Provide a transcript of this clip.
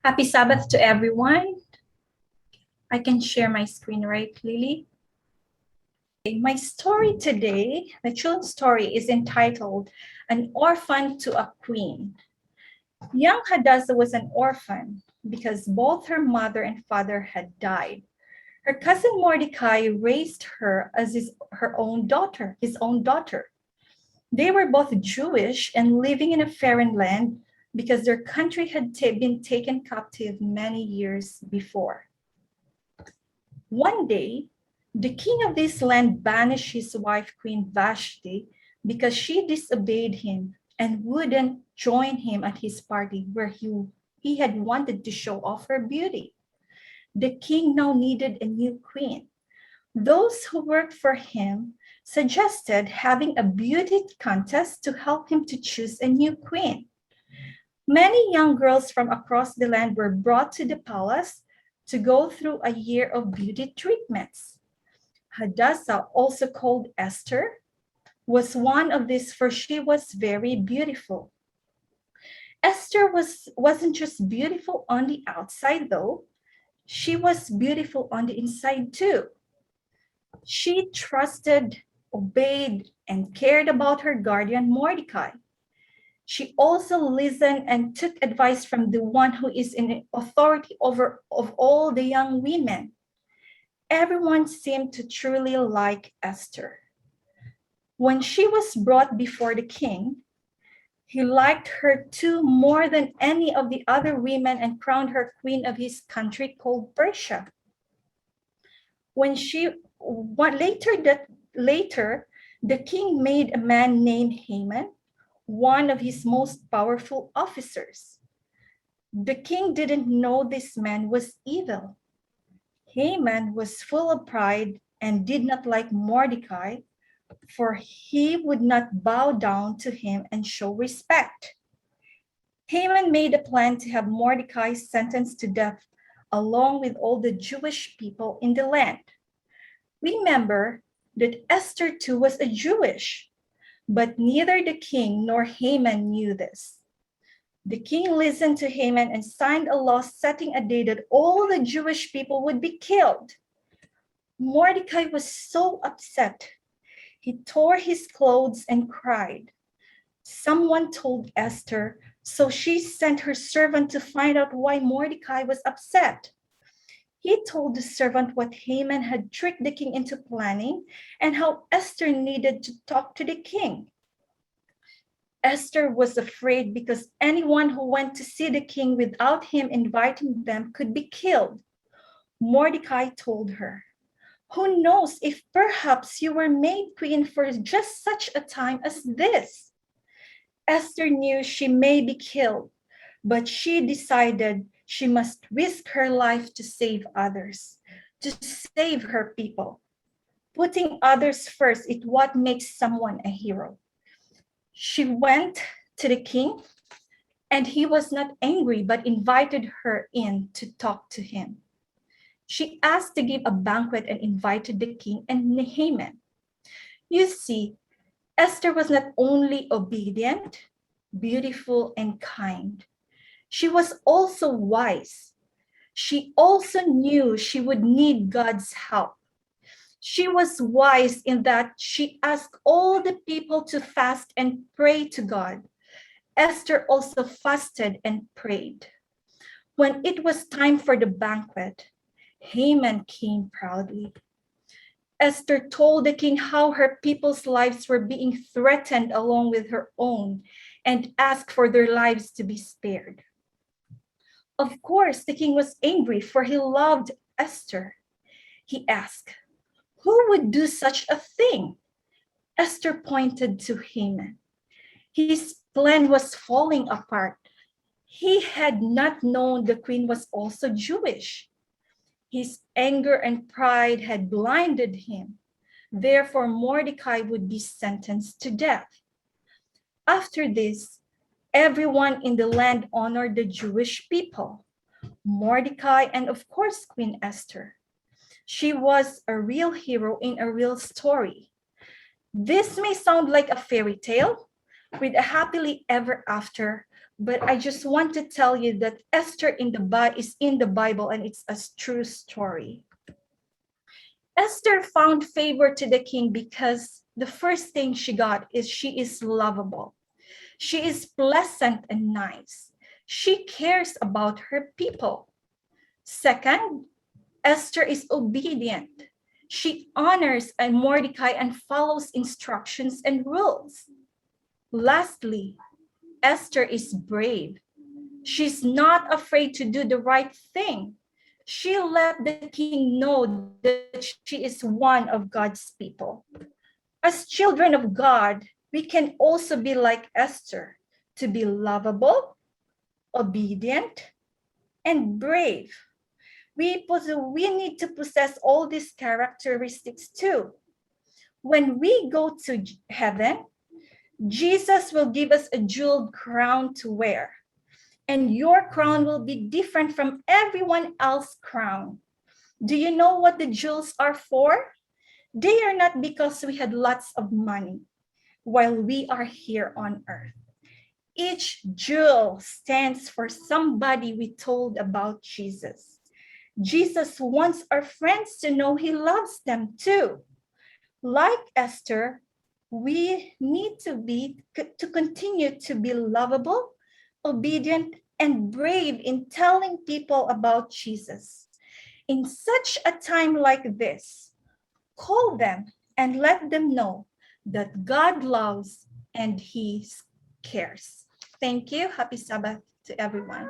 Happy Sabbath to everyone. I can share my screen, right, Lily? My story today, the children's story, is entitled An Orphan to a Queen. Young Hadassah was an orphan because both her mother and father had died. Her cousin Mordecai raised her as his own daughter. They were both Jewish and living in a foreign land because their country had been taken captive many years before. One day, the king of this land banished his wife, Queen Vashti, because she disobeyed him and wouldn't join him at his party where he had wanted to show off her beauty. The king now needed a new queen. Those who worked for him suggested having a beauty contest to help him to choose a new queen. Many young girls from across the land were brought to the palace to go through a year of beauty treatments. Hadassah, also called Esther, was one of these, for she was very beautiful. Esther wasn't just beautiful on the outside, though. She was beautiful on the inside, too. She trusted, obeyed, and cared about her guardian, Mordecai. She also listened and took advice from the one who is in authority over of all the young women. Everyone seemed to truly like Esther. When she was brought before the king, he liked her too more than any of the other women and crowned her queen of his country called Persia. Later, the king made a man named Haman one of his most powerful officers. The king didn't know this man was evil. Haman was full of pride and did not like Mordecai, for he would not bow down to him and show respect. Haman made a plan to have Mordecai sentenced to death along with all the Jewish people in the land. Remember that Esther too was a Jewish, but neither the king nor Haman knew this. The king listened to Haman and signed a law setting a day that all the Jewish people would be killed. Mordecai was so upset. He tore his clothes and cried. Someone told Esther, so she sent her servant to find out why Mordecai was upset. He told the servant what Haman had tricked the king into planning and how Esther needed to talk to the king. Esther was afraid because anyone who went to see the king without him inviting them could be killed. Mordecai told her, "Who knows if perhaps you were made queen for just such a time as this?" Esther knew she may be killed, but she decided she must risk her life to save others, to save her people. Putting others first is what makes someone a hero. She went to the king, and he was not angry, but invited her in to talk to him. She asked to give a banquet and invited the king and Haman. You see, Esther was not only obedient, beautiful, and kind. She was also wise. She also knew she would need God's help. She was wise in that she asked all the people to fast and pray to God. Esther also fasted and prayed. When it was time for the banquet, Haman came proudly. Esther told the king how her people's lives were being threatened along with her own and asked for their lives to be spared. Of course, the king was angry, for he loved Esther. He asked, "Who would do such a thing?" Esther pointed to Haman. His plan was falling apart. He had not known the queen was also Jewish. His anger and pride had blinded him. Therefore, Mordecai would be sentenced to death. After this, everyone in the land honored the Jewish people, Mordecai, and of course, Queen Esther. She was a real hero in a real story. This may sound like a fairy tale with a happily ever after, But I just want to tell you that Esther is in the Bible, and it's a true story. Esther found favor to the king because the first thing she got is she is lovable. She is pleasant and nice. She cares about her people. Second, Esther is obedient. She honors Mordecai and follows instructions and rules. Lastly, Esther is brave. She's not afraid to do the right thing. She let the king know that she is one of God's people. As children of God, we can also be like Esther, to be lovable, obedient, and brave. We need to possess all these characteristics too. When we go to heaven, Jesus will give us a jeweled crown to wear. And your crown will be different from everyone else's crown. Do you know what the jewels are for? They are not because we had lots of money while we are here on earth. Each jewel stands for somebody we told about Jesus. Jesus wants our friends to know he loves them too. Like Esther, we need to continue to be lovable, obedient, and brave in telling people about Jesus. In such a time like this, call them and let them know that God loves and he cares. Thank you. Happy Sabbath to everyone.